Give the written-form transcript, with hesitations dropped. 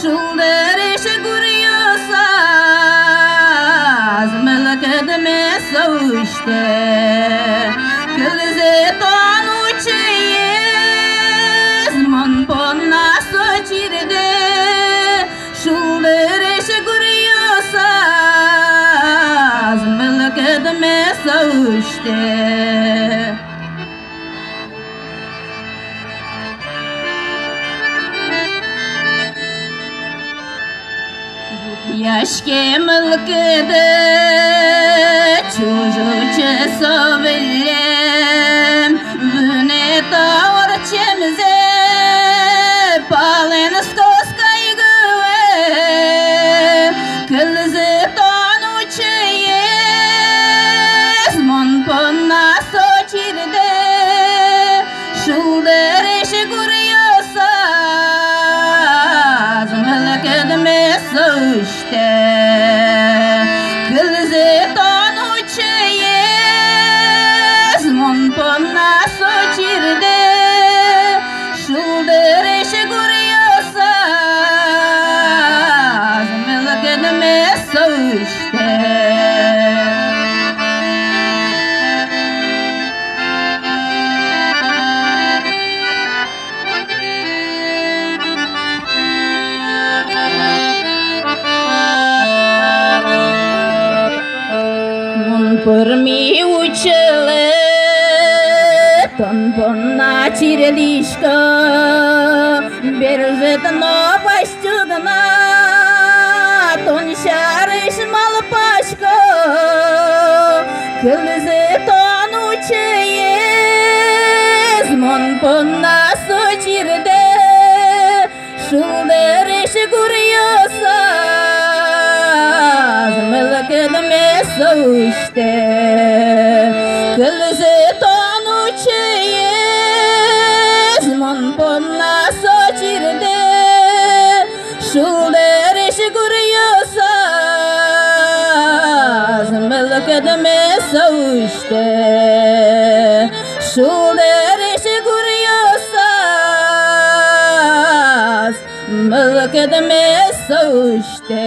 Şulderiş guriyosaz Mülküdme savuşte Kılze tanuçeyiz Monponna soçirde Şulderiş guriyosaz Mülküdme savuşte Yaşke mülküde çocukça savillem Vüne tavır çemze palen skoskay güve Kılzı tonu çeyiz Monponna soçirde Şulderiş guriyosaz Mülküdme savuşte Kılzı tonu çeyiz Monponna soçirde Şulderiş guriyosaz Mülküdme savuşte Пырми училы Тонпонна чирелишка Бержит новостюдна Тон шарыш малпашка Кылзы тон учиез Монпонна сочирде Шулдериш гурьосаз Мülküdme savuşte Kılzı tonu çeyiz Monponna soçirde Şulderiş guriyosaz Mülküdme savuşte Şulderiş guriyosaz Mülküdme savuşte